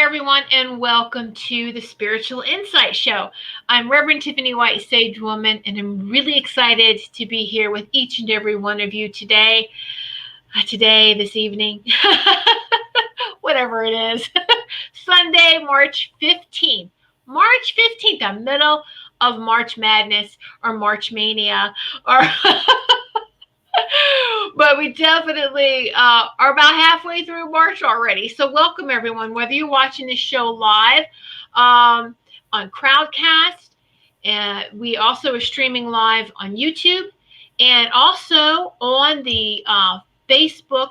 everyone, and welcome to the Spiritual Insight Show. I'm Reverend Tiffany White Sage Woman, and I'm really excited to be here with each and every one of you today, this evening, whatever it is. Sunday, March 15th. March 15th, the middle of March Madness or March Mania, or but we definitely are about halfway through March already. So welcome everyone, whether you're watching this show live on Crowdcast, and we also are streaming live on YouTube and also on the Facebook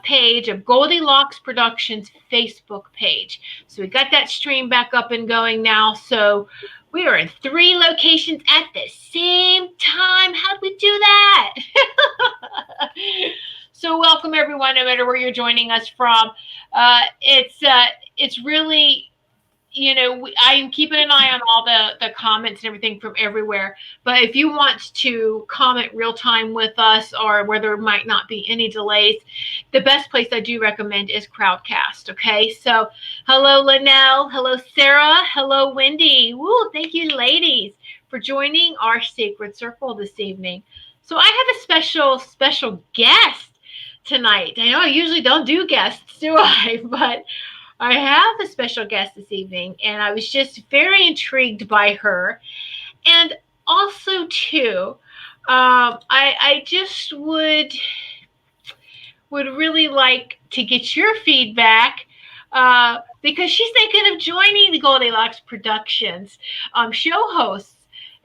page of Goldylocks Productions Facebook page. So we got that stream back up and going now. So we are in 3 locations at the same time. How'd we do that? So welcome everyone, no matter where you're joining us from. It's really, I am keeping an eye on all the comments and everything from everywhere. But if you want to comment real time with us, or where there might not be any delays, the best place I do recommend is Crowdcast. Okay, so hello Linnell, hello Sarah, hello Wendy. Woo, thank you ladies for joining our sacred circle this evening. So I have a special guest tonight. I know I usually don't do guests, do I? But I have a special guest this evening, and I was just very intrigued by her. And also, too, I just would really like to get your feedback because she's thinking of joining the Goldylocks Productions show hosts.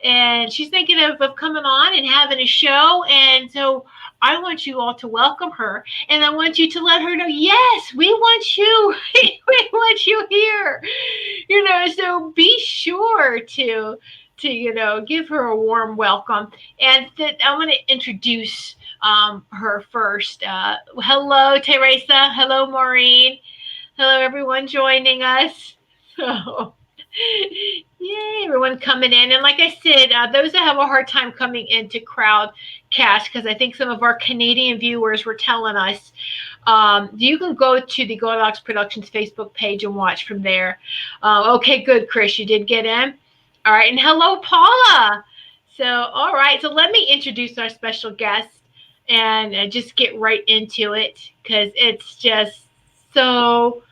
And she's thinking of coming on and having a show. And so I want you all to welcome her. And I want you to let her know, yes, we want you. We want you here. So be sure to give her a warm welcome. And I want to introduce her first. Hello, Teresa. Hello, Maureen. Hello, everyone joining us. So, yay, everyone coming in. And like I said, those that have a hard time coming into Crowdcast, because I think some of our Canadian viewers were telling us, you can go to the Goldylocks Productions Facebook page and watch from there. Okay, good, Chris, you did get in. All right, and hello, Paula. So, all right, so let me introduce our special guest and just get right into it, because it's just so...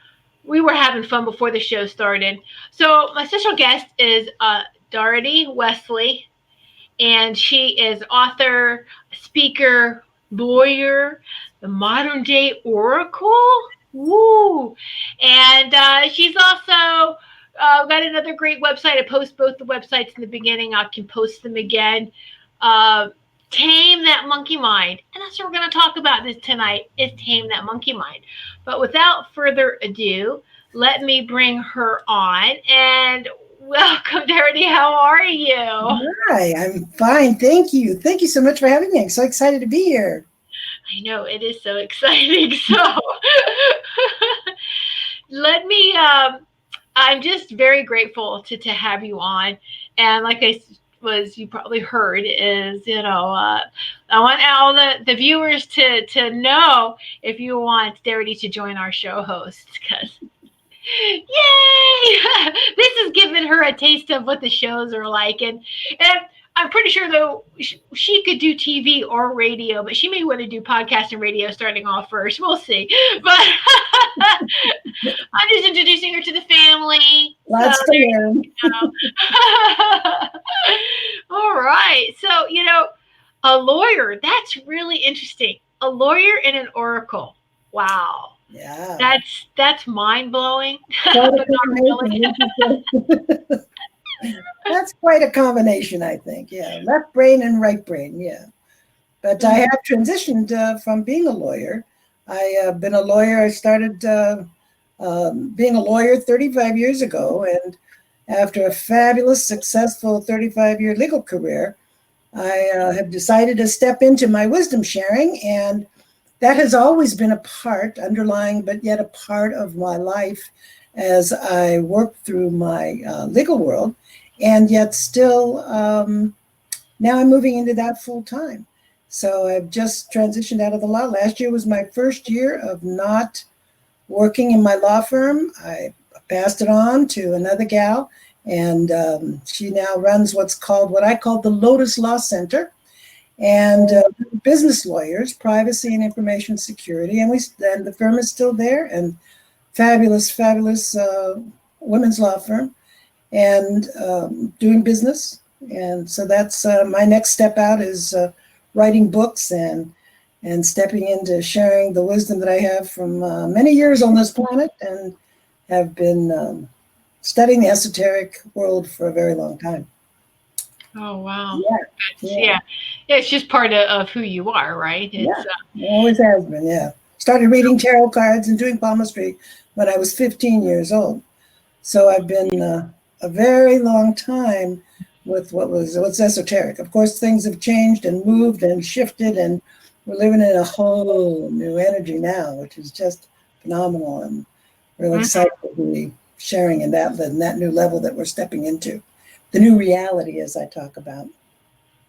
We were having fun before the show started. So my special guest is Darity Wesley, and she is author, speaker, lawyer, the modern day oracle. Woo! And she's also got another great website. I post both the websites in the beginning. I can post them again. Tame that monkey mind. And that's what we're going to talk about this tonight, is tame that monkey mind. But without further ado, let me bring her on. And welcome, Darity. How are you? Hi, I'm fine. Thank you. Thank you so much for having me. I'm so excited to be here. I know, it is so exciting. So let me, I'm just very grateful to have you on. And like you probably heard, is I want all the viewers to know if you want Darity to join our show host, because yay, this is giving her a taste of what the shows are like. And I'm pretty sure though she could do TV or radio, but she may want to do podcast and radio starting off first. We'll see. But I'm just introducing her to the family. Lots to learn. All right. So, a lawyer, that's really interesting. A lawyer and an oracle. Wow. Yeah. That's mind-blowing. That's quite a combination, I think. Yeah. Left brain and right brain. Yeah. But I have transitioned from being a lawyer. I have been a lawyer. I started being a lawyer 35 years ago. And after a fabulous, successful 35-year legal career, I have decided to step into my wisdom sharing. And that has always been a part, underlying, but yet a part of my life as I work through my legal world. And yet still, now I'm moving into that full time. So I've just transitioned out of the law. Last year was my first year of not working in my law firm. I passed it on to another gal, and she now runs what I call the Lotus Law Center, and business lawyers, privacy and information security, and the firm is still there, and fabulous women's law firm, and doing business. And so that's my next step out is writing books and stepping into sharing the wisdom that I have from many years on this planet, and have been studying the esoteric world for a very long time. Oh, wow. Yeah. It's just part of who you are, right? It always has been, yeah. Started reading tarot cards and doing palmistry when I was 15 years old. So I've been a very long time with what's esoteric. Of course, things have changed and moved and shifted, and we're living in a whole new energy now, which is just phenomenal. And really excited to be sharing in that new level that we're stepping into. The new reality, as I talk about.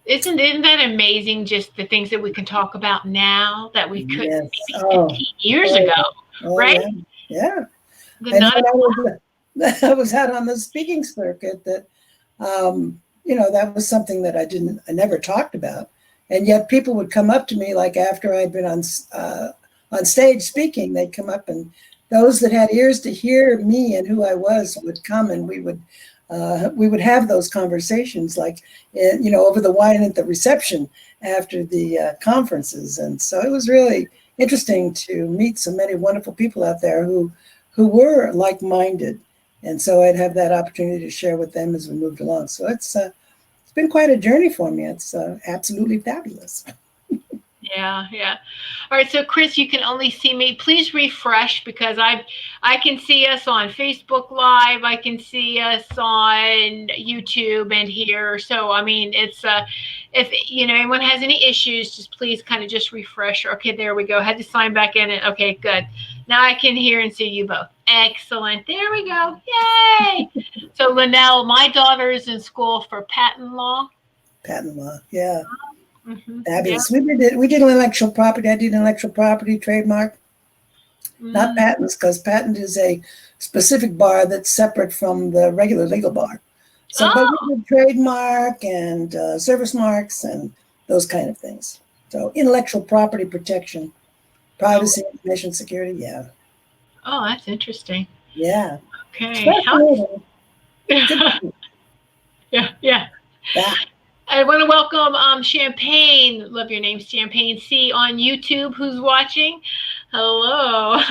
Isn't that amazing, just the things that we can talk about now that we couldn't maybe 15 years ago, right? Yeah. I was out on the speaking circuit that, that was something that I never talked about. And yet people would come up to me, like after I'd been on stage speaking, they'd come up, and those that had ears to hear me and who I was would come, and we would have those conversations, like, over the wine at the reception after the conferences. And so it was really interesting to meet so many wonderful people out there who were like-minded. And so I'd have that opportunity to share with them as we moved along. So it's been quite a journey for me. It's absolutely fabulous. Yeah. All right. So Chris, you can only see me. Please refresh, because I can see us on Facebook Live. I can see us on YouTube and here. So, I mean, it's, if, anyone has any issues, just please kind of just refresh. Okay, there we go. Had to sign back in. Okay, good. Now I can hear and see you both. Excellent. There we go. Yay. So Linnell, my daughter is in school for patent law. Patent law. Yeah. Fabulous. Yeah. We did intellectual property. I did intellectual property, trademark, not patents, because patent is a specific bar that's separate from the regular legal bar. So but we did trademark and service marks and those kind of things. So intellectual property protection, privacy, information security. Yeah. Oh, that's interesting. Yeah. Okay. Yeah. I want to welcome Champagne. Love your name, Champagne C on YouTube. Who's watching? Hello.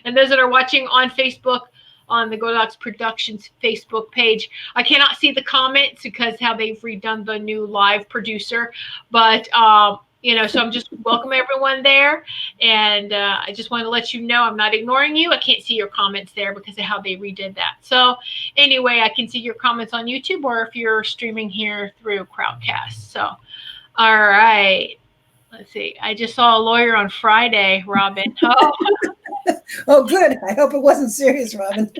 And those that are watching on Facebook, on the Goldylocks Productions Facebook page. I cannot see the comments because how they've redone the new live producer, but so I'm just welcome everyone there. And I just want to let you know I'm not ignoring you. I can't see your comments there because of how they redid that. So anyway, I can see your comments on YouTube, or if you're streaming here through Crowdcast. So, all right. Let's see. I just saw a lawyer on Friday, Robin. Oh, oh good. I hope it wasn't serious, Robin.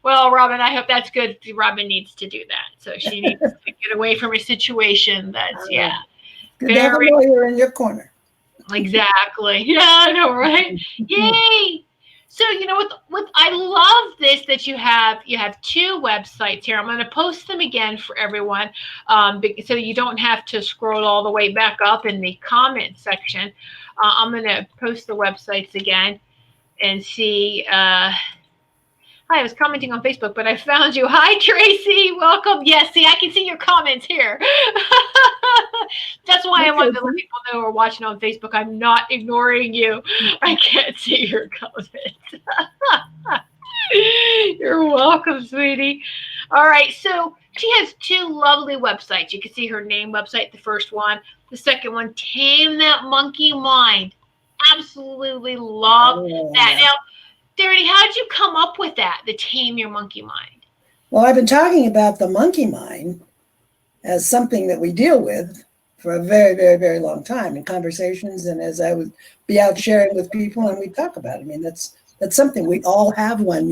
Well, Robin, I hope that's good. Robin needs to do that. So she needs to get away from a situation that's, good to have a lawyer in your corner. Exactly. Yeah, I know, right? Yay. So, what I love this, that you have two websites here. I'm going to post them again for everyone, so you don't have to scroll all the way back up in the comment section. I'm going to post the websites again and see. Hi, I was commenting on Facebook, but I found you. Hi, Tracy. Welcome. Yes, see, I can see your comments here. That's why I wanted to let people know who are watching on Facebook. I'm not ignoring you. I can't see your comments. You're welcome, sweetie. All right, so she has two lovely websites. You can see her name website, the first one. The second one, Tame That Monkey Mind. Absolutely love that. Now, Darity, how did you come up with that, the Tame Your Monkey Mind? Well, I've been talking about the monkey mind as something that we deal with for a very, very, very long time in conversations, and as I would be out sharing with people and we talk about it. I mean, that's something, we all have one,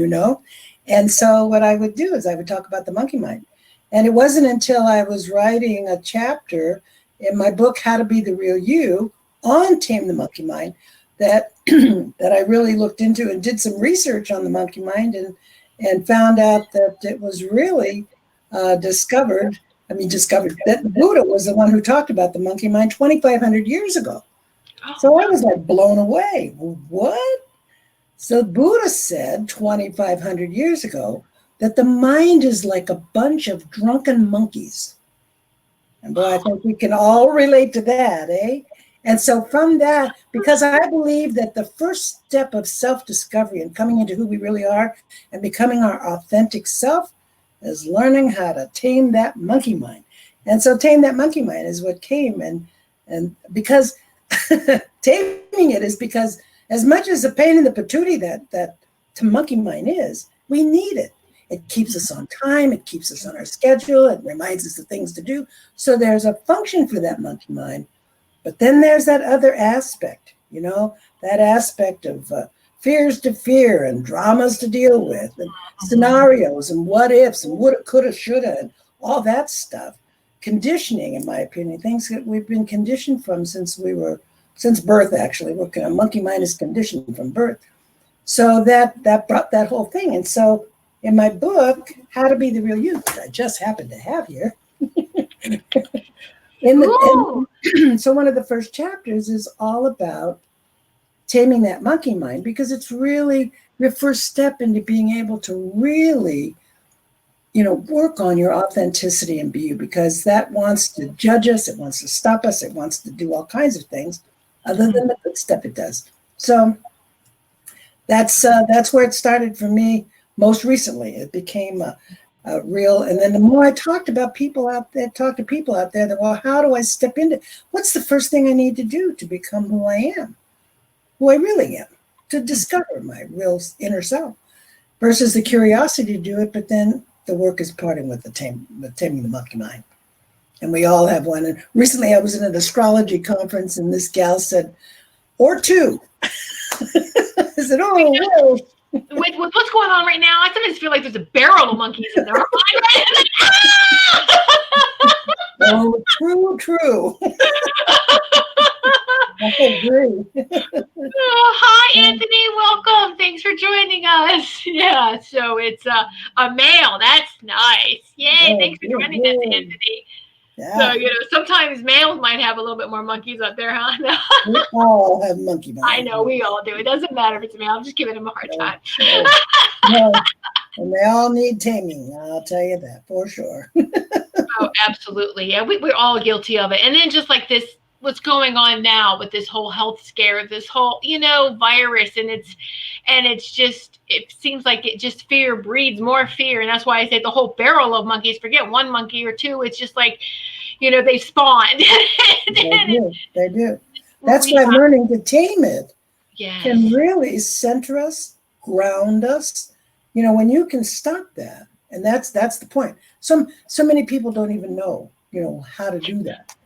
And so what I would do is I would talk about the monkey mind. And it wasn't until I was writing a chapter in my book, How to Be the Real You, on Tame the Monkey Mind, that that I really looked into and did some research on the monkey mind, and found out that it was really discovered that the Buddha was the one who talked about the monkey mind 2,500 years ago. So I was like blown away. What? So Buddha said 2,500 years ago that the mind is like a bunch of drunken monkeys. And boy, I think we can all relate to that, eh? And so from that, because I believe that the first step of self-discovery and coming into who we really are and becoming our authentic self is learning how to tame that monkey mind. And so tame that monkey mind is what came. And because taming it is because as much as a pain in the patootie that to monkey mind is, we need it. It keeps us on time. It keeps us on our schedule. It reminds us of things to do. So there's a function for that monkey mind. But then there's that other aspect, that aspect of fears to fear and dramas to deal with and scenarios and what ifs and woulda, coulda, shoulda, and all that stuff. Conditioning, in my opinion, things that we've been conditioned from since birth, actually. A monkey mind is conditioned from birth. So that brought that whole thing. And so in my book, How to Be the Real You, that I just happen to have here, so one of the first chapters is all about taming that monkey mind, because it's really your first step into being able to really, work on your authenticity and be you, because that wants to judge us, it wants to stop us, it wants to do all kinds of things other than the good stuff it does. So that's where it started for me most recently. It became a real, and then the more I talked to people out there, that, well, how do I step into, what's the first thing I need to do to become who I am, who I really am, to discover my real inner self, versus the curiosity to do it, but then the work is parting with taming the monkey mind. And we all have one. And recently I was in an astrology conference and this gal said, or two. I said, oh, whoa. With what's going on right now, I sometimes feel like there's a barrel of monkeys in there. Oh, true. I agree. Hi, Anthony. Welcome. Thanks for joining us. Yeah, so it's a male. That's nice. Yay. Thanks for joining us, Anthony. Yeah. So, sometimes males might have a little bit more monkeys up there, huh? We all have monkey minds. I know, we all do. It doesn't matter if it's a male. I'm just giving him a hard time. No. And they all need taming. I'll tell you that for sure. Oh, absolutely. Yeah, we're all guilty of it. And then just like this, what's going on now with this whole health scare, this whole, virus, and it's just, it seems like it just fear breeds more fear. And that's why I say the whole barrel of monkeys, forget one monkey or two. It's just like, they spawned. They do. That's why learning to tame it can really center us, ground us. When you can stop that, and that's the point. So many people don't even know, how to do that.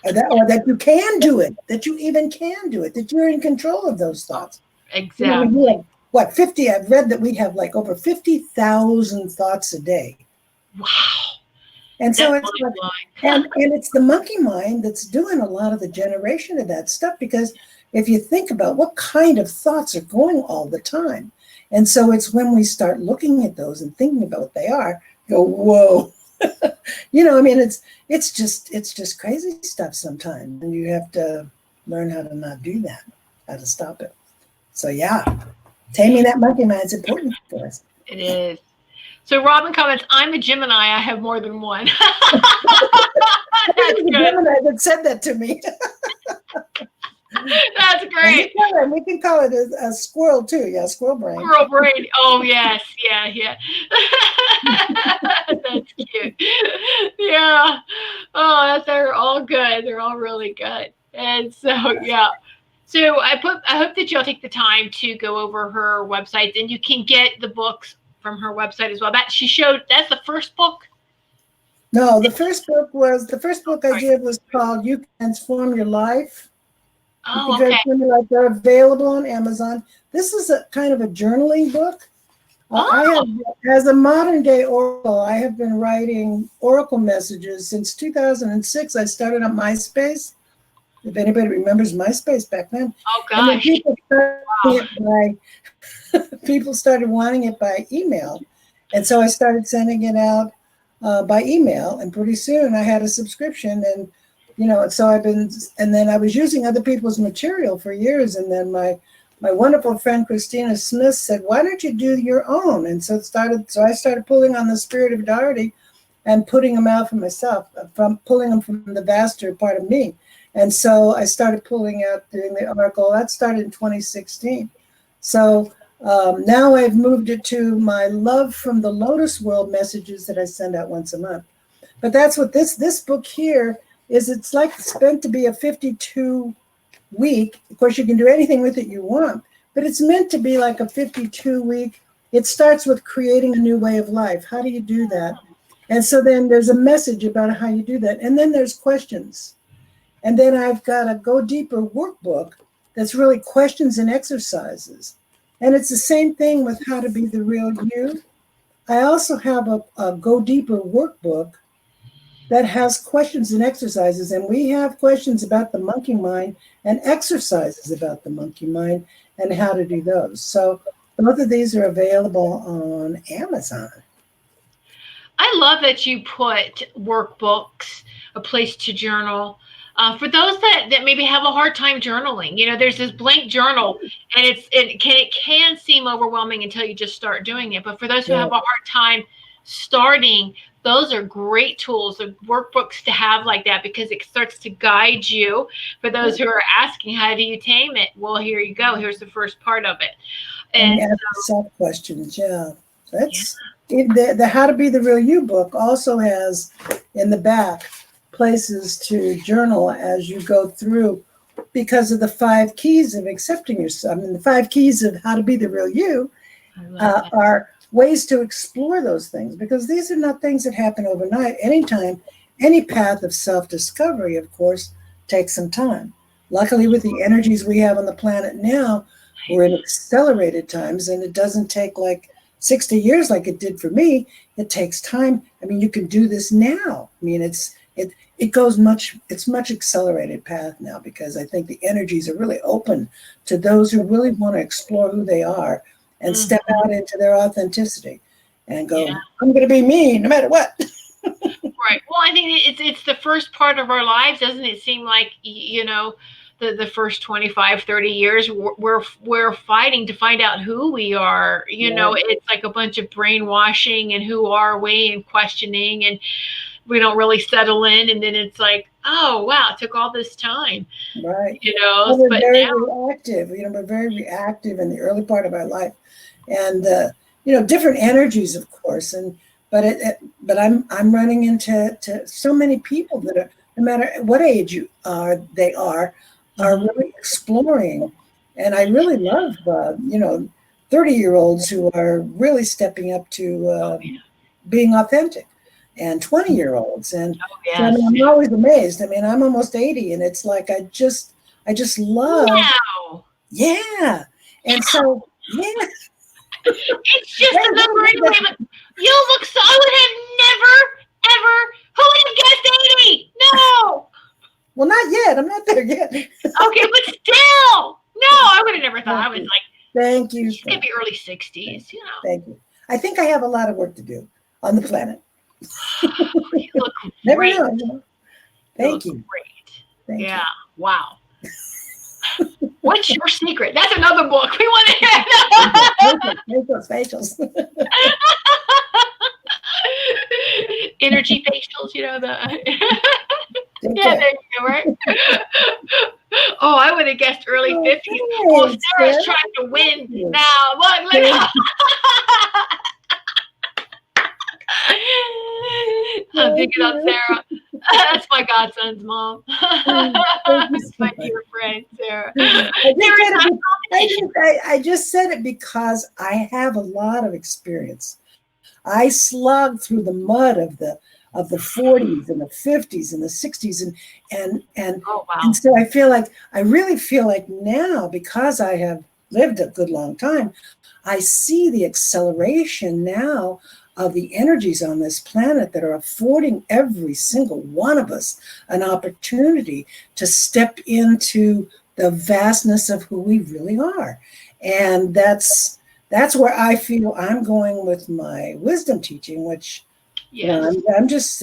Or that you can do it, that you even can do it, that you're in control of those thoughts. Exactly. We have, 50? I've read that we have like over 50,000 thoughts a day. Wow. And so it's and it's the monkey mind that's doing a lot of the generation of that stuff, because if you think about what kind of thoughts are going all the time. And so it's when we start looking at those and thinking about what they are, go, whoa. It's just crazy stuff sometimes. And you have to learn how to not do that, how to stop it. So taming that monkey mind is important for us. It is. So Robin comments, I'm a Gemini. I have more than one. That's good. Gemini that said that to me. That's great. We can call it a squirrel too. Yeah, squirrel brain. Squirrel brain. Oh, yes. Yeah. That's cute. Yeah. Oh, they're all good. They're all really good. And so, So I hope that you'll take the time to go over her website, and you can get the books from her website as well. That's the first book. No, the first book I did was called You Can Transform Your Life. Oh, okay. They're available on Amazon. This is a kind of a journaling book. As a modern day oracle, I have been writing oracle messages since 2006. I started on MySpace. If anybody remembers MySpace back then. Oh And then gosh. people started wanting it by email. And so I started sending it out by email. And pretty soon I had a subscription. And, so and then I was using other people's material for years. And then my wonderful friend Christina Smith said, why don't you do your own? And so I started pulling on the spirit of Darity and putting them out for myself, pulling them from the vaster part of me. And so I started pulling out, doing the oracle. That started in 2016. So now I've moved it to my Love from the Lotus World messages that I send out once a month. But that's what this book here is. It's meant to be a 52 week. Of course, you can do anything with it you want, but it's meant to be like a 52 week. It starts with creating a new way of life. How do you do that? And so then there's a message about how you do that. And then there's questions. And then I've got a Go Deeper workbook that's really questions and exercises. And it's the same thing with How to Be the Real You. I also have a Go Deeper workbook that has questions and exercises. And we have questions about the monkey mind and exercises about the monkey mind and how to do those. So both of these are available on Amazon. I love that you put workbooks, a place to journal. For those that maybe have a hard time journaling, there's this blank journal, and it can seem overwhelming until you just start doing it. But for those who have a hard time starting, those are great tools, the workbooks to have like that, because it starts to guide you. For those who are asking, how do you tame it? Well, here you go. Here's the first part of it. And ask self questions. Yeah, that's the How to Be the Real You book also has in the back places to journal as you go through, because of the 5 keys of accepting yourself. I mean, the 5 keys of How to Be the Real You are ways to explore those things, because these are not things that happen overnight. Anytime, any path of self-discovery, of course, takes some time. Luckily, with the energies we have on the planet now, we're in accelerated times, and it doesn't take like 60 years like it did for me. It takes time. I mean, you can do this now. I mean, it's much accelerated path now, because I think the energies are really open to those who really want to explore who they are and step out into their authenticity and go, I'm going to be me no matter what. Right. Well, I think it's the first part of our lives, doesn't it seem like, the first 25, 30 years, we're fighting to find out who we are. It's like a bunch of brainwashing and who are we and questioning, and we don't really settle in. And then it's like, oh, wow, it took all this time. Right. Well, we're very reactive. We're very reactive in the early part of our life. And, different energies, of course. But I'm running into so many people that are, no matter what age they are really exploring. And I really love, 30-year-olds who are really stepping up to being authentic, and 20-year-olds. And so, I'm always amazed. I mean, I'm almost 80, and it's like, I just love. Wow. Yeah. And so, it's just a number anyway, but you look so, I would have never, ever, who would have guessed 80? No. Well, not yet. I'm not there yet. Okay, but still. No, I would have never thought. I was like, thank you. She's going to be early 60s, Thank you. I think I have a lot of work to do on the planet. You look Never great. know. Thank you. Great. Thank you. Wow. What's your secret? That's another book. We want to hear facials. Energy facials, yeah, there you go, right? Oh, I would have guessed early 50s. Oh, Sarah's trying to win now. Look. I'm picking up Sarah. That's my godson's mom. That's my dear friend, Sarah. I just said it because I have a lot of experience. I slogged through the mud of the 40s and the 50s and the 60s and oh, wow. And so I really feel like now, because I have lived a good long time, I see the acceleration now of the energies on this planet that are affording every single one of us an opportunity to step into the vastness of who we really are. And that's where I feel I'm going with my wisdom teaching, which I'm just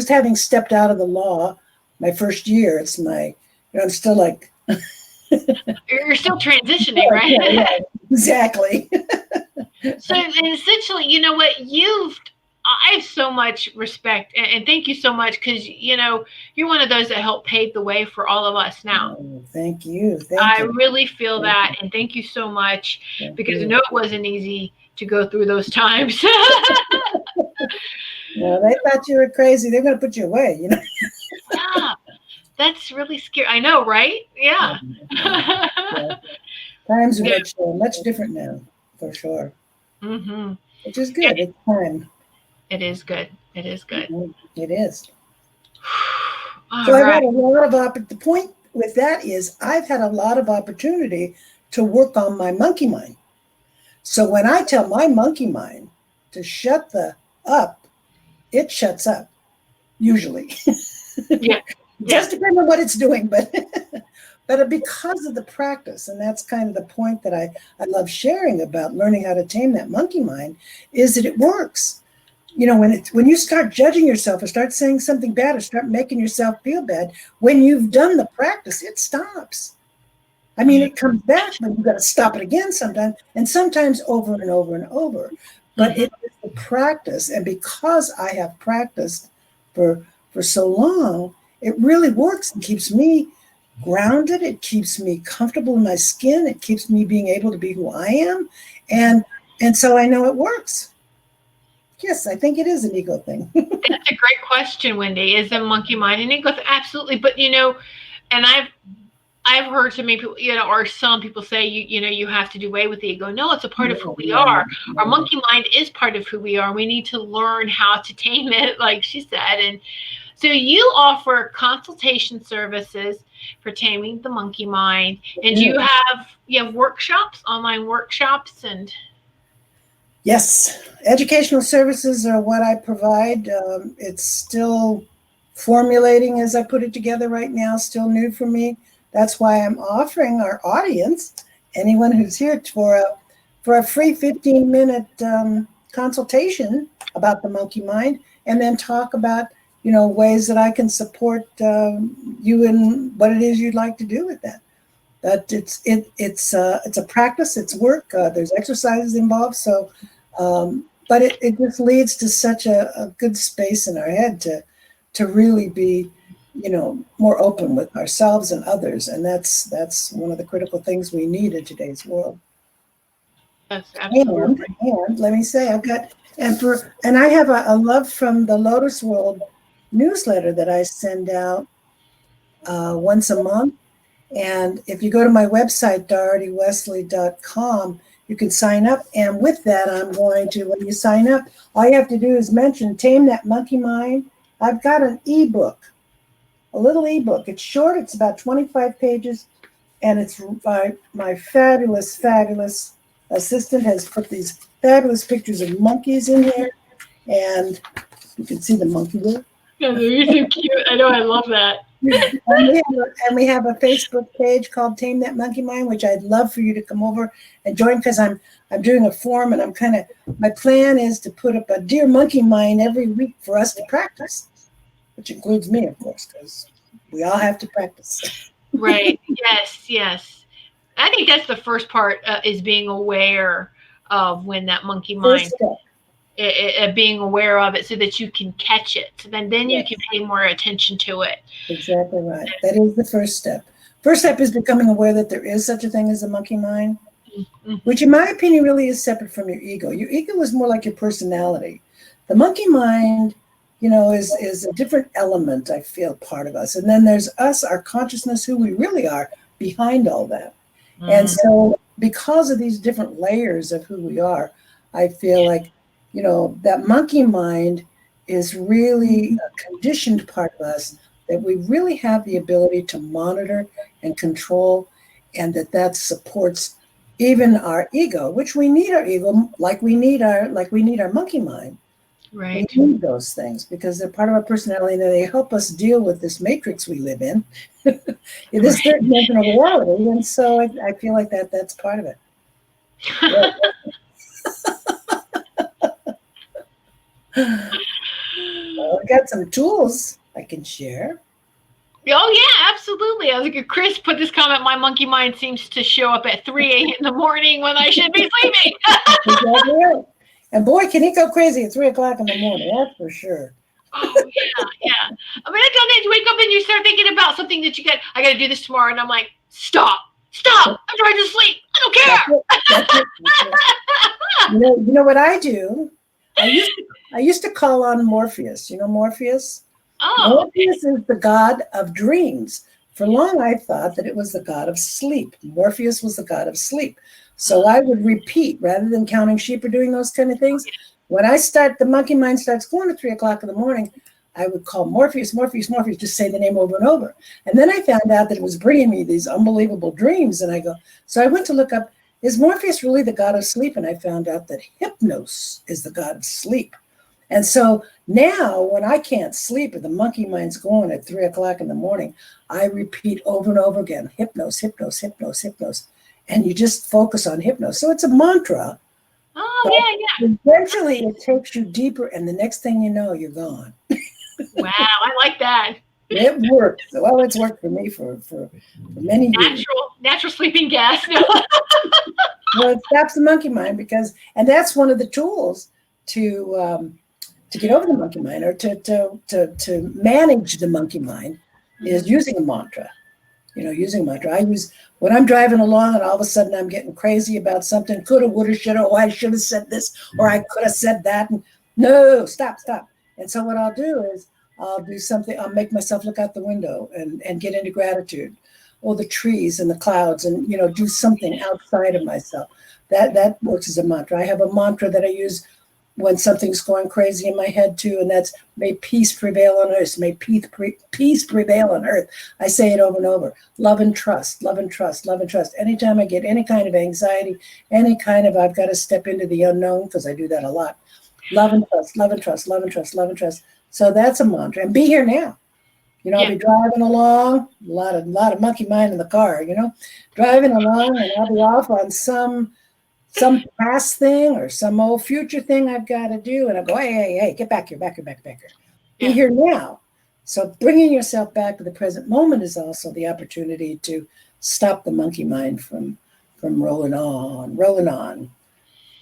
having stepped out of the law my first year. It's my, I'm still like, you're still transitioning, right? Yeah, exactly. So essentially, you know what, I have so much respect and thank you so much, because you're one of those that helped pave the way for all of us now. Oh, thank you. I really feel that, and thank you so much, because I know it wasn't easy to go through those times. No, they thought you were crazy. They're going to put you away, Yeah, that's really scary. I know, right? Yeah. Yeah. Times are much different now, for sure. Mm-hmm. Which is good. It's time. It is good. It is good. It is. All so right. I've had a lot of the point with that is I've had a lot of opportunity to work on my monkey mind. So when I tell my monkey mind to shut up, it shuts up, usually. Yeah. Just depending on what it's doing, but because of the practice, and that's kind of the point that I love sharing about learning how to tame that monkey mind, is that it works. When you start judging yourself or start saying something bad or start making yourself feel bad, when you've done the practice, it stops. I mean, it comes back, but you've got to stop it again sometimes, and sometimes over and over and over. But it is the practice, and because I have practiced for so long, it really works and keeps me grounded. It keeps me comfortable in my skin. It keeps me being able to be who I am, and so I know it works. Yes, I think it is an ego thing. That's a great question, Wendy. Is the monkey mind an ego thing? Absolutely, but and I've heard so many people, or some people say, you have to do away with the ego. No, it's a part of who we are. Our monkey mind is part of who we are. We need to learn how to tame it, like she said. And so you offer consultation services for taming the monkey mind, and you have workshops, online workshops, and yes, educational services are what I provide. It's still formulating as I put it together right now, still new for me. That's why I'm offering our audience, anyone who's here, for a free 15-minute consultation about the monkey mind, and then talk about ways that I can support you in what it is you'd like to do with that. But it's a practice, it's work. There's exercises involved, so but it just leads to such a good space in our head to really be more open with ourselves and others, and that's one of the critical things we need in today's world. That's absolutely. And let me say, I've got and I have a love from the Lotus World newsletter that I send out once a month. And if you go to my website, daritywesley.com, you can sign up. And with that, I'm going to, when you sign up, all you have to do is mention Tame That Monkey Mind. I've got an ebook, a little ebook. It's short. It's about 25 pages. And it's by my fabulous, fabulous assistant has put these fabulous pictures of monkeys in here. And you can see the monkey there. Yeah, they're so cute. I know, I love that. And we have a Facebook page called Tame That Monkey Mind, which I'd love for you to come over and join, because I'm doing a forum, and my plan is to put up a Dear Monkey Mind every week for us to practice, which includes me, of course, because we all have to practice. Right. Yes. I think that's the first part, is being aware of when that monkey mind, being aware of it so that you can catch it. So then you can pay more attention to it. Exactly right. That is the first step. First step is becoming aware that there is such a thing as a monkey mind, which in my opinion really is separate from your ego. Your ego is more like your personality. The monkey mind, is a different element, I feel, part of us. And then there's us, our consciousness, who we really are behind all that. And so because of these different layers of who we are, I feel like, that monkey mind is really a conditioned part of us that we really have the ability to monitor and control, and that supports even our ego, which we need our ego, like we need our monkey mind. We Right. need those things because they're part of our personality and they help us deal with this matrix we live in, in this third dimensional reality. And so I feel like that's part of it. Yeah. Well, I've got some tools I can share. Oh yeah, absolutely. I was like, Chris put this comment. My monkey mind seems to show up at 3 a.m. in the morning when I should be sleeping. Exactly right. And boy, can he go crazy at 3 o'clock in the morning. That's for sure. Oh yeah. I mean, sometimes you wake up and you start thinking about something that I got to do this tomorrow, and I'm like, stop. I'm trying to sleep. I don't care. That's it. You know what I do? I used to call on Morpheus. You know Morpheus? Oh, okay. Morpheus is the god of dreams. For long, I thought that it was the god of sleep. Morpheus was the god of sleep. So I would repeat rather than counting sheep or doing those kind of things. When the monkey mind starts going at 3 o'clock in the morning, I would call Morpheus, Morpheus, Morpheus, just say the name over and over. And then I found out that it was bringing me these unbelievable dreams. And so I went to look up, is Morpheus really the god of sleep? And I found out that Hypnos is the god of sleep. And so now when I can't sleep or the monkey mind's going at 3 o'clock in the morning, I repeat over and over again, Hypnos, Hypnos, Hypnos, Hypnos. And you just focus on Hypnos. So it's a mantra. Oh, yeah. Eventually it takes you deeper. And the next thing you know, you're gone. Wow, I like that. It works. Well, it's worked for me for many years. Natural sleeping gas. No. Well, it stops the monkey mind and that's one of the tools to get over the monkey mind or to manage the monkey mind is using a mantra. Using a mantra. When I'm driving along and all of a sudden I'm getting crazy about something, coulda, woulda, shoulda, oh, I should have said this, or I could have said that. And no, stop. And so what I'll do is I'll do something, I'll make myself look out the window and get into gratitude, or the trees and the clouds, and do something outside of myself. That works as a mantra. I have a mantra that I use when something's going crazy in my head too, and that's may peace prevail on earth, may peace prevail on earth. I say it over and over. Love and trust, love and trust, love and trust. Anytime I get any kind of anxiety, I've got to step into the unknown, because I do that a lot. Love and trust, love and trust, love and trust, love and trust. So that's a mantra. And be here now. I'll be driving along, a lot of monkey mind in the car, driving along, and I'll be off on some past thing or some old future thing I've got to do. And I'll go, hey, get back here. Be here now. So bringing yourself back to the present moment is also the opportunity to stop the monkey mind from rolling on.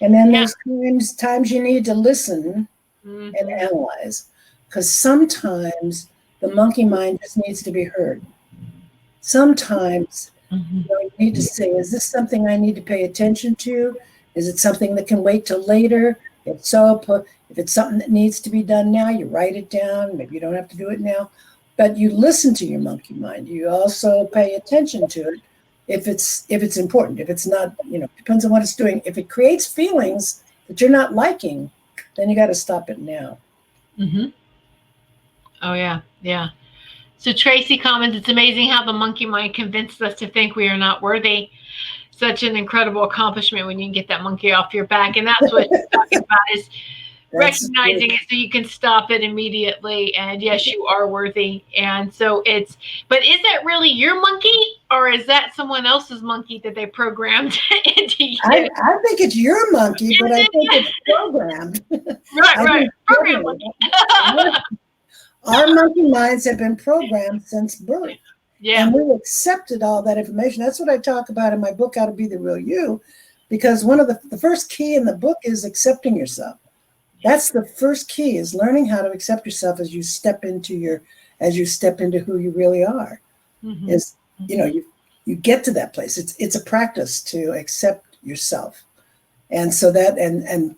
And then there's times you need to listen and analyze, because sometimes the monkey mind just needs to be heard. Sometimes you need to say, is this something I need to pay attention to? Is it something that can wait till later? If so, if it's something that needs to be done now, you write it down. Maybe you don't have to do it now, but you listen to your monkey mind. You also pay attention to it if it's important. If it's not, depends on what it's doing. If it creates feelings that you're not liking, then you got to stop it now. Mm-hmm. Oh yeah. So Tracy comments, it's amazing how the monkey mind convinced us to think we are not worthy. Such an incredible accomplishment when you can get that monkey off your back. And that's what you're talking about, is recognizing it so you can stop it immediately. And yes, you are worthy. And so but is that really your monkey, or is that someone else's monkey that they programmed into you? I think it's your monkey, but I think it's programmed. Right. Programmed monkey. Our monkey minds have been programmed since birth. Yeah. And we accepted all that information. That's what I talk about in my book, How to Be the Real You, because one of the first key in the book is accepting yourself. That's the first key, is learning how to accept yourself as you step into who you really are. Mm-hmm. Is you get to that place. It's a practice to accept yourself. And so and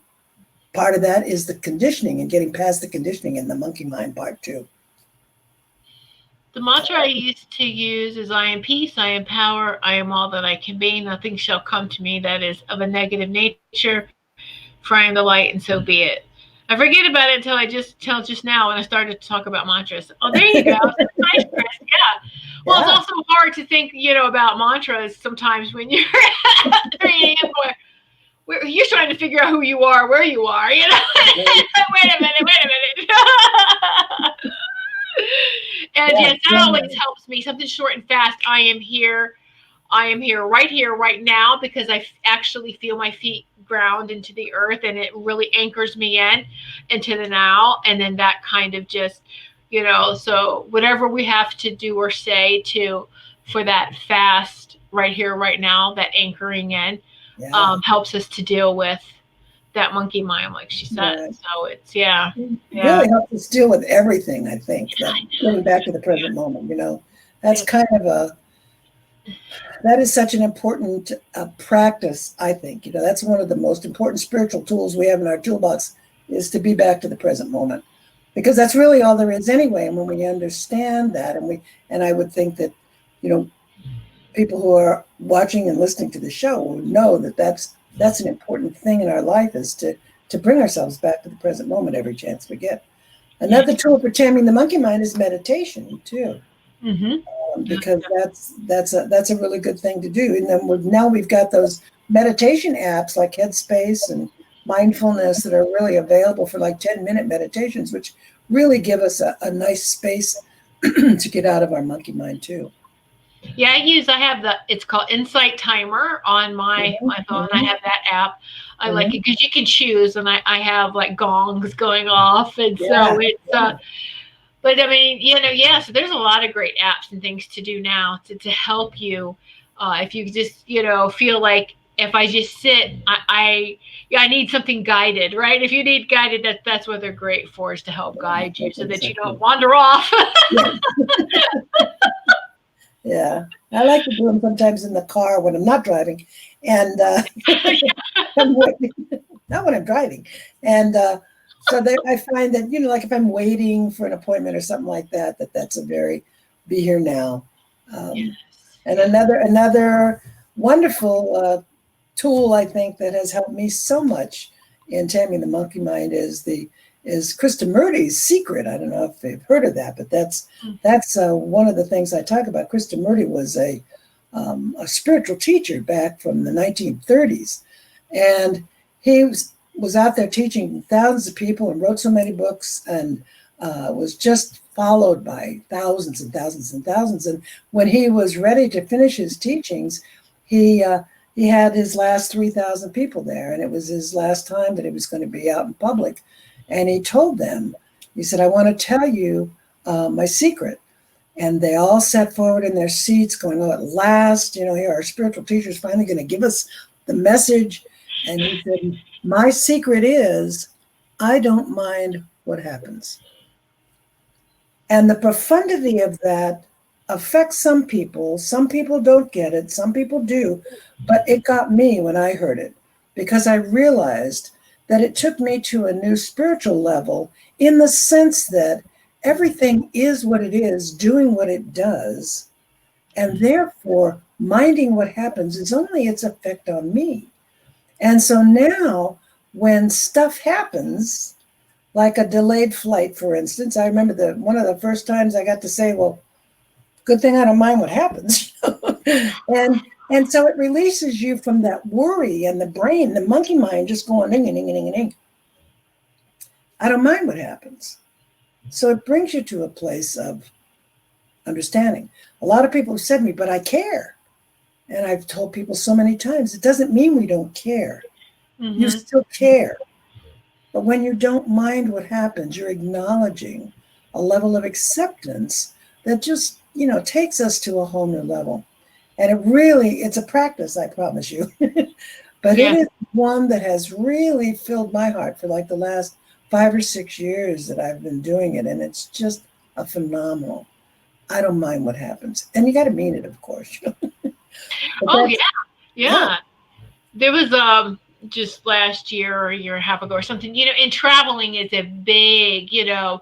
part of that is the conditioning and getting past the conditioning in the monkey mind part too. The mantra I used to use is, I am peace, I am power, I am all that I can be. Nothing shall come to me that is of a negative nature, for I am the light, and so be it. I forget about it until just now when I started to talk about mantras. Oh, there you go. Nice, Chris. Yeah. Well, it's also hard to think, about mantras sometimes when you're 3 a.m. going, you're trying to figure out who you are, where you are, you know. Wait a minute. And Yeah, yes, that always helps me. Something short and fast. I am here, right now, because I actually feel my feet ground into the earth, and it really anchors me into the now. And then that kind of just, so whatever we have to do or say for that fast right here, right now, that anchoring in, helps us to deal with that monkey mind, like she said. Right. So it's, It really helps us deal with everything, I think, that going back to the present moment, that's kind of that is such an important practice, I think. That's one of the most important spiritual tools we have in our toolbox, is to be back to the present moment, because that's really all there is anyway. And when we understand that, and I would think that, people who are watching and listening to the show will know that that's an important thing in our life, is to bring ourselves back to the present moment every chance we get. Another tool for taming the monkey mind is meditation too. Mm-hmm. Because that's a really good thing to do. And then now we've got those meditation apps like Headspace and Mindfulness that are really available for like 10-minute meditations, which really give us a nice space to get out of our monkey mind too. Yeah, I have it's called Insight Timer on my phone. I have that app. I like it because you can choose, and I have like gongs going off, and so it's but I mean, so there's a lot of great apps and things to do now to help you. If you just, feel like, if I just sit, I need something guided, right? If you need guided, that's what they're great for, is to help guide you so that you don't wander off. Yeah, I like to do them sometimes in the car when I'm not driving, and not when I'm driving. And so I find that, like if I'm waiting for an appointment or something like that, that's a very be here now. Yes. And another wonderful tool, I think, that has helped me so much in taming the monkey mind is Krishnamurti's secret. I don't know if they've heard of that, but that's one of the things I talk about. Krishnamurti was a spiritual teacher back from the 1930s, and he was out there teaching thousands of people and wrote so many books, and was just followed by thousands and thousands and thousands. And when he was ready to finish his teachings, he had his last 3,000 people there, and it was his last time that he was going to be out in public. And he told them, he said, I want to tell you my secret. And they all sat forward in their seats going, oh, at last, here our spiritual teacher is finally going to give us the message. And he said, my secret is, I don't mind what happens. And the profundity of that affects some people. Some people don't get it. Some people do. But it got me when I heard it, because I realized that it took me to a new spiritual level, in the sense that everything is what it is, doing what it does, and therefore minding what happens is only its effect on me. And so now when stuff happens, like a delayed flight, for instance, I remember one of the first times I got to say, well, good thing I don't mind what happens. And so it releases you from that worry, and the brain, the monkey mind, just going ding, ding, ding, ding. I don't mind what happens. So it brings you to a place of understanding. A lot of people have said to me, but I care. And I've told people so many times, it doesn't mean we don't care. Mm-hmm. You still care. But when you don't mind what happens, you're acknowledging a level of acceptance that just, takes us to a whole new level. And it's a practice, I promise you. But it is one that has really filled my heart for like the last 5 or 6 years that I've been doing it. And it's just a phenomenal. I don't mind what happens. And you got to mean it, of course. Yeah. There was just last year or a year and a half ago or something, and traveling is a big, so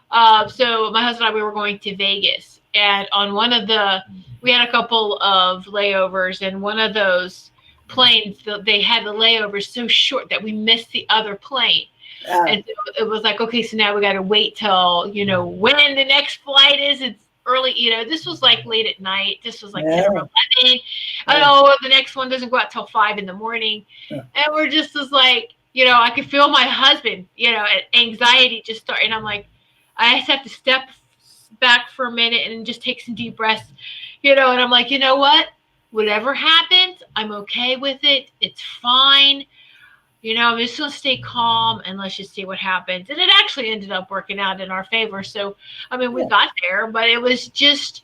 my husband and I, we were going to Vegas, and on we had a couple of layovers, and one of those planes, they had the layovers so short that we missed the other plane. And so it was like, okay, so now we got to wait till, when the next flight is. early, this was like late at night. This was like 10 Yeah. or 11. I know the next one doesn't go out till 5 in the morning. Yeah. And we're just as like, I could feel my husband, anxiety just start. And I'm like, I just have to step back for a minute and just take some deep breaths, and I'm like, you know what? Whatever happens, I'm okay with it. It's fine. I'm just going to stay calm and let's just see what happens. And it actually ended up working out in our favor. So, I mean, we got there, but it was just,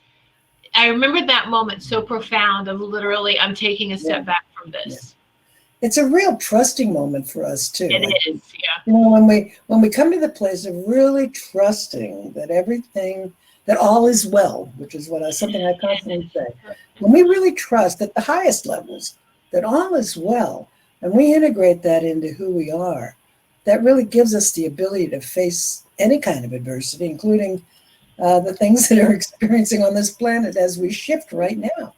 I remember that moment so profound of literally, I'm taking a step back from this. It's a real trusting moment for us too. It is, when we come to the place of really trusting that everything, that all is well, which is something I constantly say. When we really trust at the highest levels that all is well, and we integrate that into who we are, that really gives us the ability to face any kind of adversity, including the things that are experiencing on this planet as we shift right now.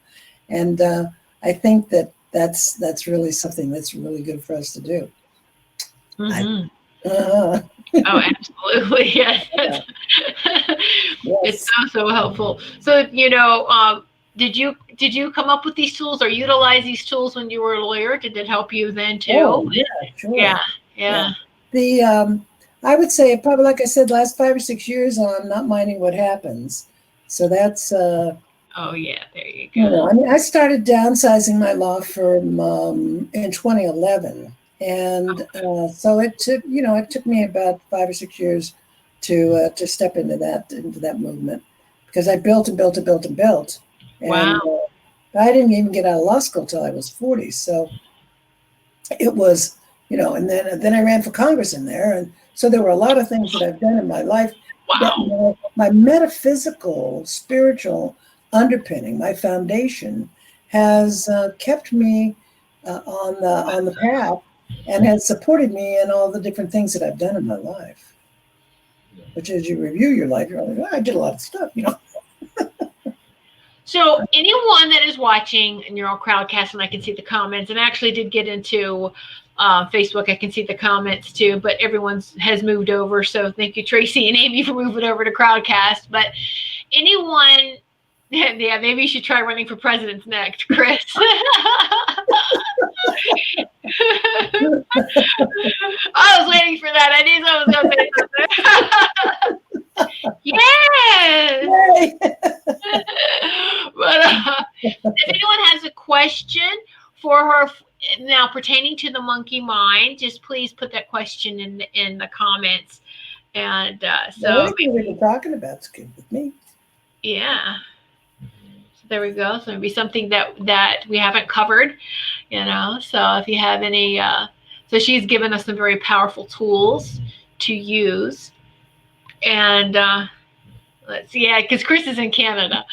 And I think that's really something that's really good for us to do. Mm-hmm. Oh, absolutely. Yes. Yes. It's so helpful. So, did you come up with these tools or utilize these tools when you were a lawyer? Did it help you then too? Oh, yeah, sure. Yeah. I would say probably, like I said, last 5 or 6 years on not minding what happens. So that's oh yeah, there you go. I started downsizing my law firm in 2011, and so it took me about 5 or 6 years to step into that movement, because I built and built and built and built. And wow. I didn't even get out of law school till I was 40. So it was, and then I ran for Congress in there, and so there were a lot of things that I've done in my life. Wow. That my metaphysical, spiritual underpinning, my foundation, has kept me on the path, and has supported me in all the different things that I've done in my life. Which, as you review your life, you're like, I did a lot of stuff, So anyone that is watching Neural Crowdcast, and I can see the comments, and I actually did get into Facebook, I can see the comments too, but everyone has moved over. So thank you, Tracy and Amy, for moving over to Crowdcast. But anyone, maybe you should try running for president next, Chris. I was waiting for that. I knew someone was going to say something. Yes. But if anyone has a question for her now pertaining to the monkey mind, just please put that question in the comments. And so anything we were talking about is good with me. Yeah. So there we go. So maybe something that we haven't covered, So if you have any, so she's given us some very powerful tools to use, and let's see, because Chris is in Canada,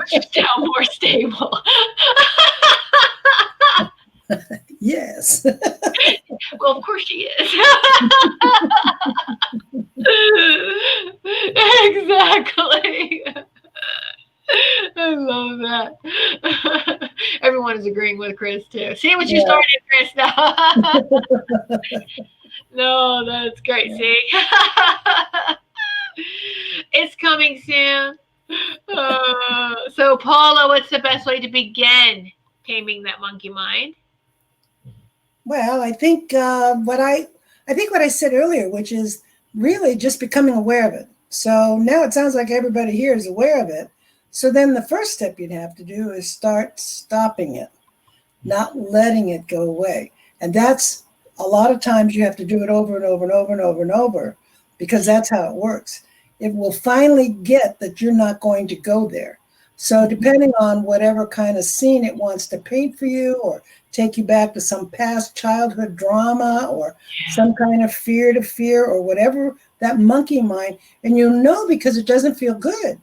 she's now more stable. Yes. Well, of course she is. Exactly. I love that. Everyone is agreeing with Chris too. See what you started, Chris. No, that's great. See, it's coming soon. So, Paula, what's the best way to begin taming that monkey mind? Well, I think what I said earlier, which is really just becoming aware of it. So now it sounds like everybody here is aware of it. So then the first step you'd have to do is start stopping it, not letting it go away. And that's a lot of times you have to do it over and over and over and over and over, because that's how it works. It will finally get that you're not going to go there. So depending on whatever kind of scene it wants to paint for you, or take you back to some past childhood drama, or some kind of fear, or whatever, that monkey mind, and because it doesn't feel good.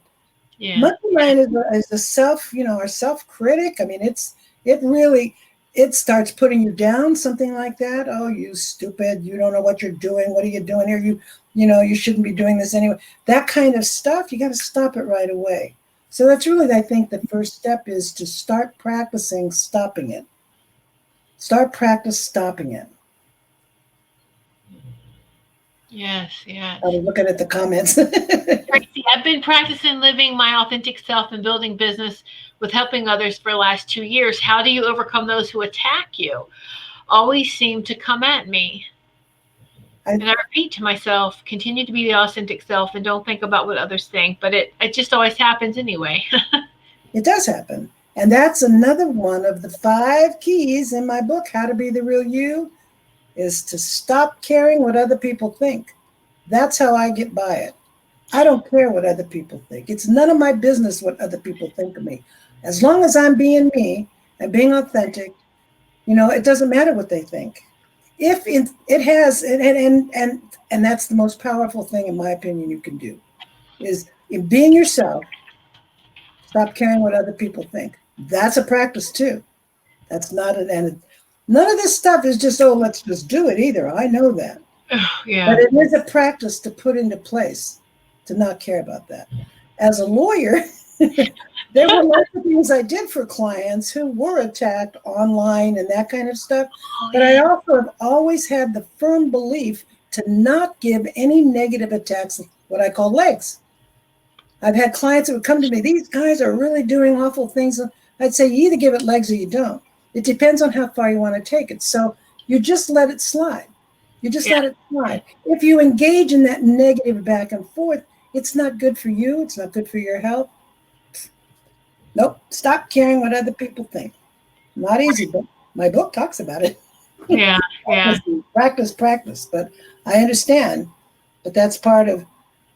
Yeah. Monkey mind is a self, our self-critic. I mean, it starts putting you down, something like that. Oh, you stupid, you don't know what you're doing. What are you doing here? You shouldn't be doing this anyway. That kind of stuff, you got to stop it right away. So that's really, I think, the first step is to start practicing stopping it. Start practice stopping it. Yes, yes. I was looking at the comments. Tracy, I've been practicing living my authentic self and building business with helping others for the last 2 years. How do you overcome those who attack you? Always seem to come at me. And I repeat to myself, continue to be the authentic self and don't think about what others think. But it just always happens anyway. It does happen. And that's another one of the 5 keys in my book, How to Be the Real You, is to stop caring what other people think. That's how I get by it. I don't care what other people think. It's none of my business what other people think of me. As long as I'm being me and being authentic, it doesn't matter what they think. If it has, and that's the most powerful thing, in my opinion, you can do, is in being yourself, stop caring what other people think. That's a practice too. That's not and none of this stuff is just, oh, let's just do it either. I know that. Yeah. But it is a practice to put into place to not care about that. As a lawyer, there were lots of things I did for clients who were attacked online and that kind of stuff. But I also have always had the firm belief to not give any negative attacks what I call legs. I've had clients that would come to me, these guys are really doing awful things. I'd say, you either give it legs or you don't. It depends on how far you want to take it. So you just let it slide. You just let it slide. If you engage in that negative back and forth, it's not good for you. It's not good for your health. Nope. Stop caring what other people think. Not easy, but my book talks about it. Yeah. Practice. But I understand. But that's part of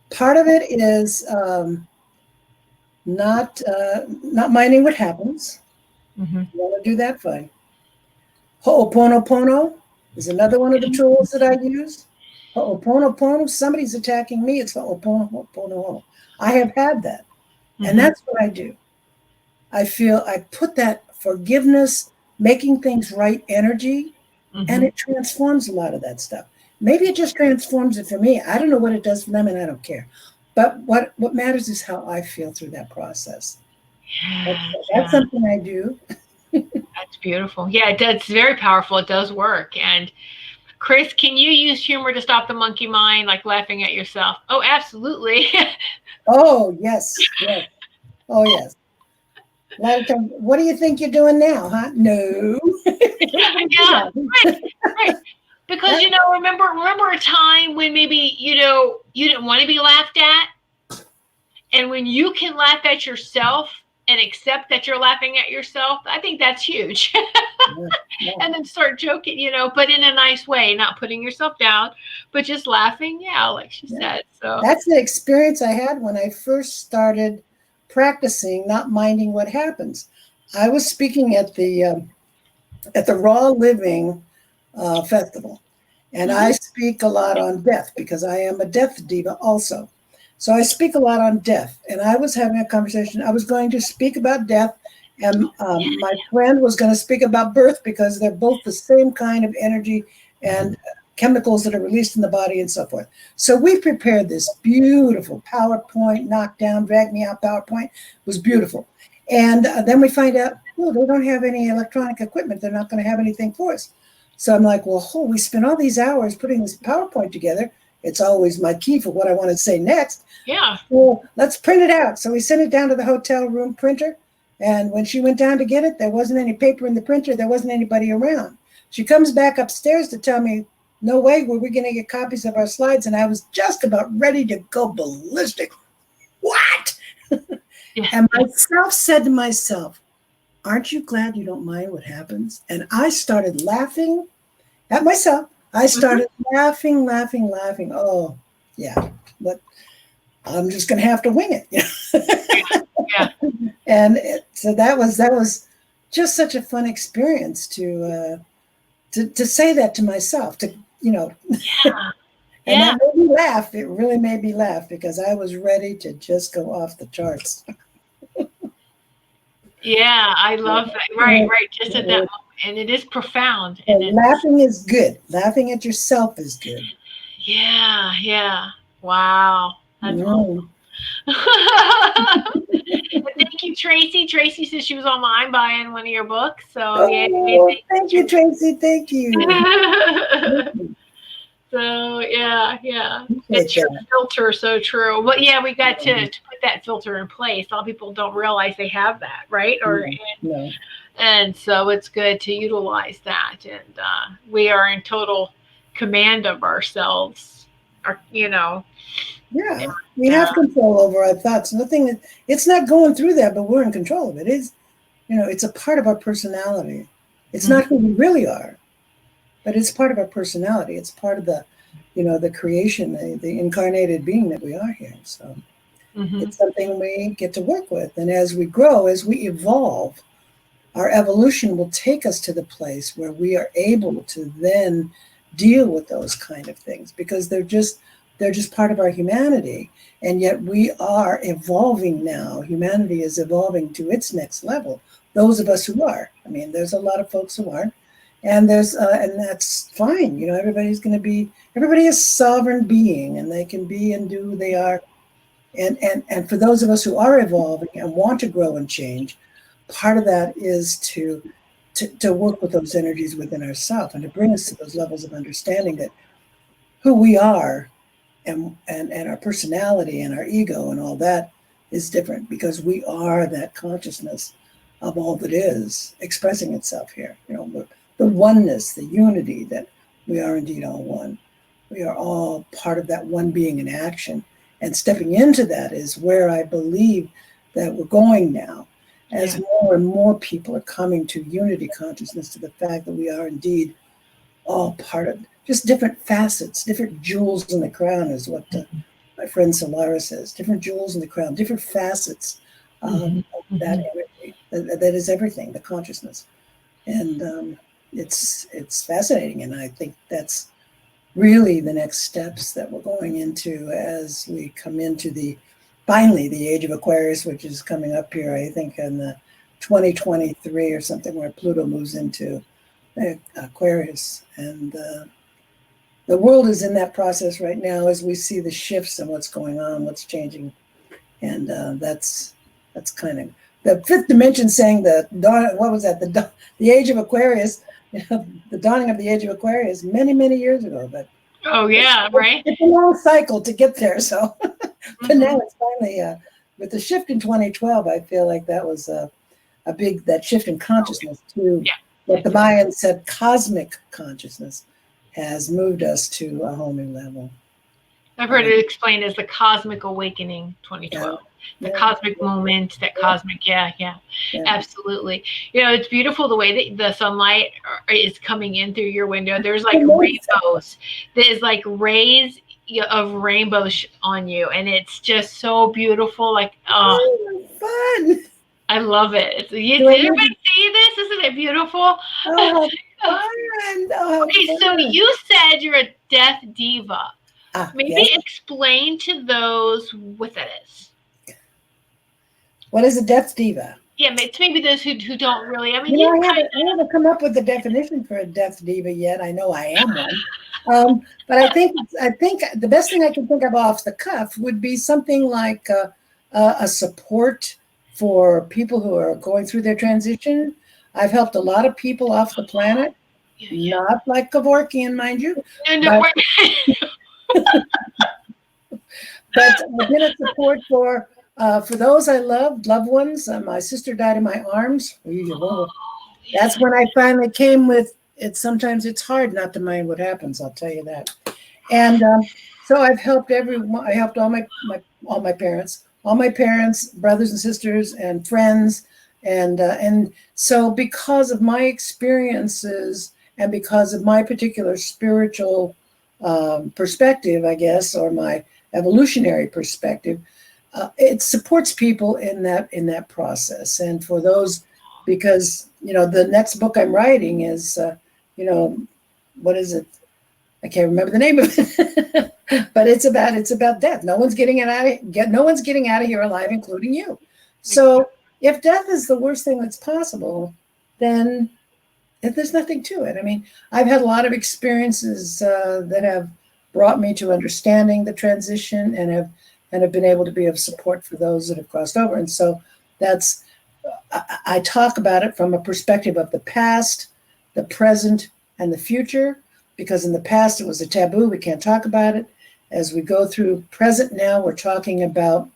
it is not minding what happens. Mm-hmm. You want to do that, fine. Ho'oponopono is another one of the tools that I use. Ho'oponopono, somebody's attacking me, it's ho'oponopono. I have had that. Mm-hmm. And that's what I do. I feel I put that forgiveness, making things right energy, and it transforms a lot of that stuff. Maybe it just transforms it for me. I don't know what it does for them, and I don't care. But what matters is how I feel through that process. That's something I do. That's beautiful. Yeah, it's very powerful. It does work. And Chris, can you use humor to stop the monkey mind, like laughing at yourself? Oh, absolutely. Oh, yes. Oh, yes. A lot of times, what do you think you're doing now, huh? No. Yeah, right. Because, remember a time when maybe, you didn't want to be laughed at? And when you can laugh at yourself and accept that you're laughing at yourself, I think that's huge. Yeah. And then start joking, but in a nice way, not putting yourself down, but just laughing. Yeah, like she said. So that's the experience I had when I first started practicing not minding what happens. I was speaking at the Raw Living Festival, and I speak a lot on death because I am a death diva also. So I speak a lot on death, and I was having a conversation. I was going to speak about death, and my friend was going to speak about birth because they're both the same kind of energy and chemicals that are released in the body and so forth. So we prepared this beautiful PowerPoint, knockdown, drag me out PowerPoint. It was beautiful. And then we find out, well, they don't have any electronic equipment. They're not going to have anything for us. So I'm like, well, we spent all these hours putting this PowerPoint together. It's always my key for what I want to say next. Yeah. Well, let's print it out. So we sent it down to the hotel room printer. And when she went down to get it, there wasn't any paper in the printer. There wasn't anybody around. She comes back upstairs to tell me, no way, were we going to get copies of our slides? And I was just about ready to go ballistic. What? Yeah. And myself said to myself, aren't you glad you don't mind what happens? And I started laughing at myself. I started laughing. Oh, yeah, but I'm just going to have to wing it. Yeah. And so that was just such a fun experience to say that to myself, Yeah. And that made me laugh. It really made me laugh because I was ready to just go off the charts. Yeah, I love that. Right. Just at that moment. And it is profound. And laughing is good. Laughing at yourself is good. Yeah. Wow. That's awesome. Thank you, Tracy. Tracy says she was online buying one of your books. So thank you, Tracy. Thank you. So So yeah. Appreciate It's your that. filter, so true. But yeah, we got to put that filter in place. A lot of people don't realize they have that, right? No. And so it's good to utilize that. And we are in total command of ourselves. Yeah, we have control over our thoughts. Nothing. It's not going through that, but we're in control of it. It's a part of our personality. It's not who we really are, but it's part of our personality. It's part of the creation, the incarnated being that we are here. So it's something we get to work with. And as we grow, as we evolve, our evolution will take us to the place where we are able to then deal with those kind of things, because they're just part of our humanity. And yet we are evolving now. Humanity is evolving to its next level. Those of us who are. I mean, there's a lot of folks who aren't. And and that's fine. Everybody is sovereign being, and they can be and do who they are. And for those of us who are evolving and want to grow and change, part of that is to work with those energies within ourselves and to bring us to those levels of understanding that who we are and our personality and our ego and all that is different, because we are that consciousness of all that is expressing itself here. The oneness, the unity, that we are indeed all one. We are all part of that one being in action. And stepping into that is where I believe that we're going now, as more and more people are coming to unity consciousness, to the fact that we are indeed all part of just different facets, different jewels in the crown, is what my friend Solara says. Different jewels in the crown, different facets of that energy. That is everything, the consciousness. And it's fascinating. And I think that's really the next steps that we're going into as we come into finally the age of Aquarius, which is coming up here, I think in the 2023 or something, where Pluto moves into Aquarius. And the world is in that process right now as we see the shifts and what's going on, what's changing. And that's kind of the fifth dimension, saying the age of Aquarius, the dawning of the age of Aquarius many, many years ago. But right. It's a long cycle to get there. So, but now it's finally with the shift in 2012. I feel like that was a big shift in consciousness to what the Mayans said cosmic consciousness has moved us to a whole new level. I've heard it explained as the cosmic awakening 2012. The cosmic moment, that cosmic, absolutely. It's beautiful the way that the sunlight is coming in through your window. There's like rainbows. There's like rays of rainbows on you, and it's just so beautiful. Like, fun. I love it. Did everybody see this? Isn't it beautiful? Oh, fun. Okay, so you said you're a death diva. Maybe explain to those what that is. What is a death diva? Yeah, maybe those who don't really. I mean, I haven't come up with the definition for a death diva yet. I know I am one, but I think the best thing I can think of off the cuff would be something like a support for people who are going through their transition. I've helped a lot of people off the planet, not like Kevorkian, mind you. But I've been a support for those I loved, loved ones. My sister died in my arms. That's when I finally came with it. Sometimes it's hard not to mind what happens, I'll tell you that. And so I've helped everyone. I helped all my parents, brothers and sisters, and friends. And so because of my experiences and because of my particular spiritual perspective, I guess, or my evolutionary perspective, it supports people in that process. And for those, because the next book I'm writing is what is it? I can't remember the name of it, but it's about death. No one's getting out of here alive, including you. So if death is the worst thing that's possible, then there's nothing to it. I mean, I've had a lot of experiences that have brought me to understanding the transition and have been able to be of support for those that have crossed over. And so I talk about it from a perspective of the past, the present, and the future. because in the past it was a taboo. We can't talk about it. As we go through present now, we're talking about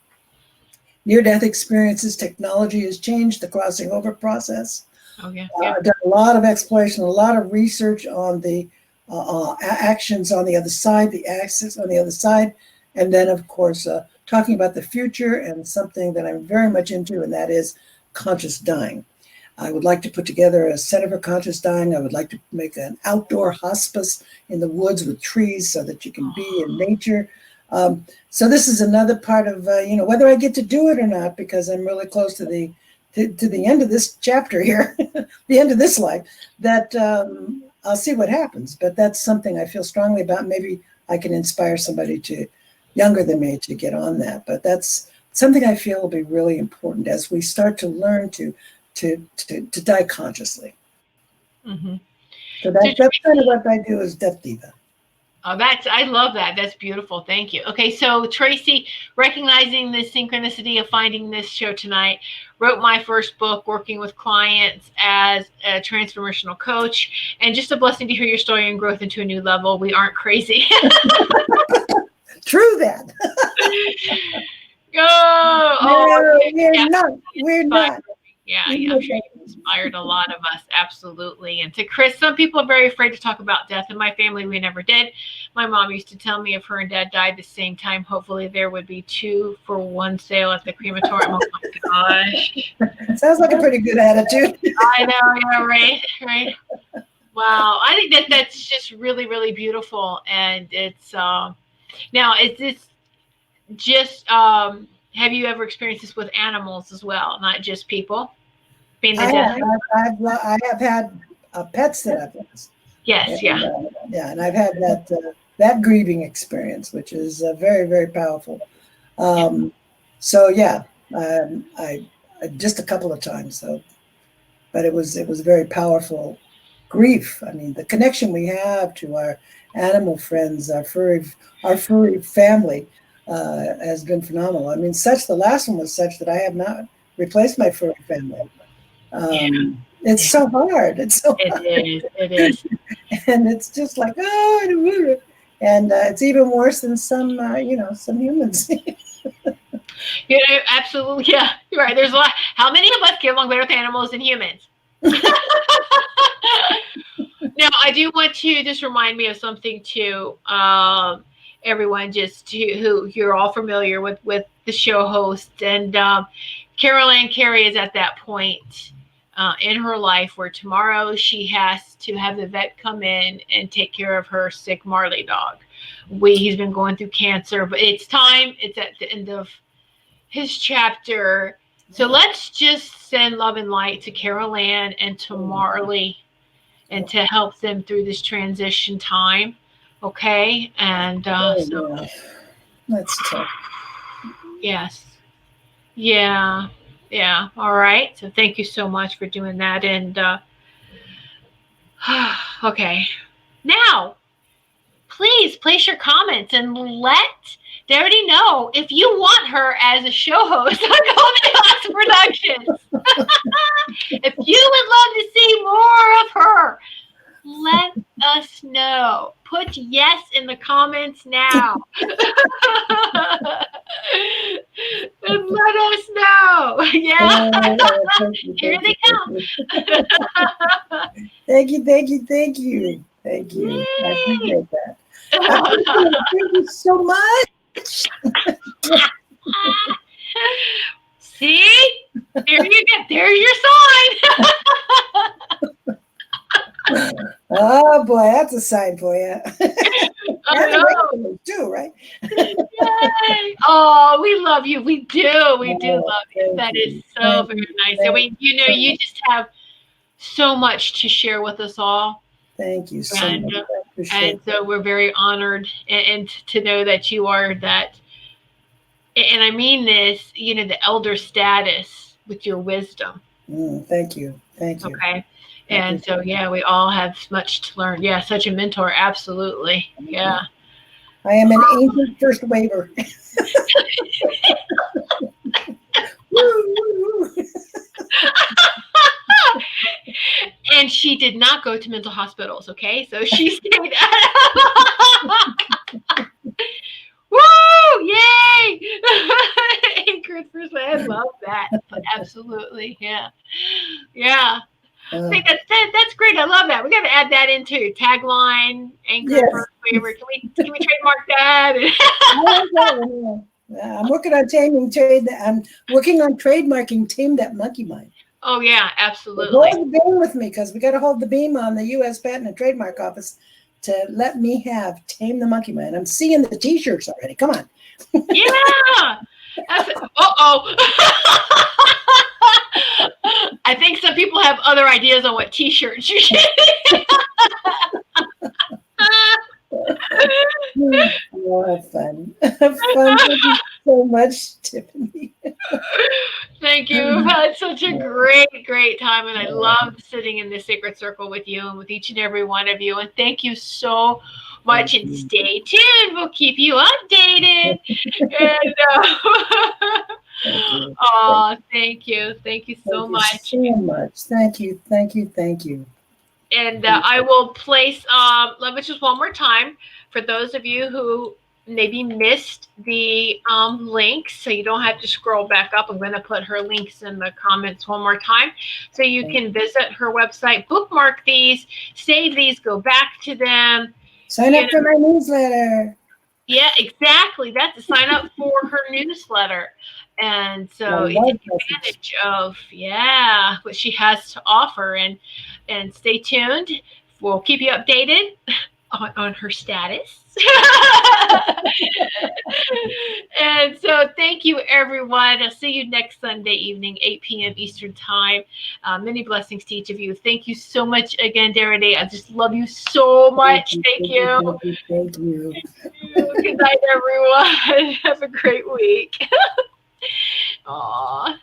near-death experiences. Technology has changed the crossing over process. Oh, yeah. I've done a lot of exploration, a lot of research on the actions on the other side, the axis on the other side, and then, of course, talking about the future and something that I'm very much into, and that is conscious dying. I would like to put together a Center for Conscious Dying. I would like to make an outdoor hospice in the woods with trees so that you can be in nature. So this is another part of, whether I get to do it or not, because I'm really close to the end of this chapter here, the end of this life, that I'll see what happens. But that's something I feel strongly about. Maybe I can inspire somebody younger than me to get on that. But that's something I feel will be really important as we start to learn to die consciously. Mm-hmm. So that's kind of what I do as Death Diva. Oh, I love that. That's beautiful. Thank you. Okay, so Tracy, recognizing the synchronicity of finding this show tonight, wrote my first book, working with clients as a transformational coach, and just a blessing to hear your story and growth into a new level. We aren't crazy. True that. We're not. Yeah, I'm sure you inspired a lot of us, absolutely. And to Chris, some people are very afraid to talk about death. In my family, we never did. My mom used to tell me if her and dad died the same time, hopefully there would be 2-for-1 sale at the crematorium. Oh my gosh. Sounds like a pretty good attitude. I know, yeah, right. Wow, I think that's just really, really beautiful. And it's now, is this just have you ever experienced this with animals as well, not just people? I have had pets that I've lost. Yes, and I've had that grieving experience, which is very, very powerful. So yeah, I just a couple of times. So, but it was very powerful grief. I mean, the connection we have to our animal friends, our furry family, has been phenomenal. I mean, the last one was such that I have not replaced my furry family. It's so hard. It is. And it's just like, and it's even worse than some humans. Absolutely. Yeah, you're right. There's a lot. How many of us get along better with animals than humans? Now, I do want to just remind me of something too. Everyone, who you're all familiar with the show host, and Carol Ann Carey is at that point in her life where tomorrow she has to have the vet come in and take care of her sick Marley dog. He's been going through cancer, but it's time. It's at the end of his chapter. So let's just send love and light to Carol Ann and to Marley, and to help them through this transition time. Okay. And so that's tough. Yes. Yeah. All right. So thank you so much for doing that. And okay. Now, please place your comments and let Darity know if you want her as a show host on Goldylocks Productions. If you would love to see more of her, let us know. Put yes in the comments now. And let us know. Yeah. Here they come. Thank you. I appreciate that. Thank you so much. See? There you go. There's your sign. Oh boy, that's a sign for you. Too, right? Oh, we love you. We do love you. That is so very nice. And you just have so much to share with us all. Thank you so much. And so we're very honored and to know that you are that. And I mean this, the elder status with your wisdom. Thank you. Okay. And so, we all have much to learn. Yeah, such a mentor. Absolutely. Yeah. I am an ancient first waver. And she did not go to mental hospitals. Okay, so she stayed. Woo! Yay! Anchored first. I love that. Absolutely. Yeah. Yeah. I think that's great. I love that. We got to add that into your tagline. Anchor Yes. first favorite. Can we trademark that? I'm working on I'm working on trademarking Tame That Monkey Mind. Oh yeah, absolutely. Hold the beam with me, because we got to hold the beam on the U.S. Patent and Trademark Office to let me have Tame the Monkey Mind. I'm seeing the T-shirts already. Come on. Yeah. I think some people have other ideas on what T-shirts you should. Oh, have fun. Have fun. Thank you so much, Tiffany. Thank you. We've had such a great time, and I love sitting in this sacred circle with you and with each and every one of you. And thank you so much. And stay tuned. We'll keep you updated. And thank you. Thank you so much. Thank you. And I will place, let me just one more time for those of you who maybe missed the links, so you don't have to scroll back up. I'm going to put her links in the comments one more time, so you can visit her website, bookmark these, save these, go back to them. Sign up for my newsletter. Yeah, exactly. That's to sign up for her newsletter. And so you take advantage of, what she has to offer. And stay tuned. We'll keep you updated on her status. And so thank you, everyone. I'll see you next Sunday evening, 8 p.m. Eastern Time. Many blessings to each of you. Thank you so much again, Darity. I just love you so much. Thank you. Thank you. Good night, everyone. Have a great week. Aw.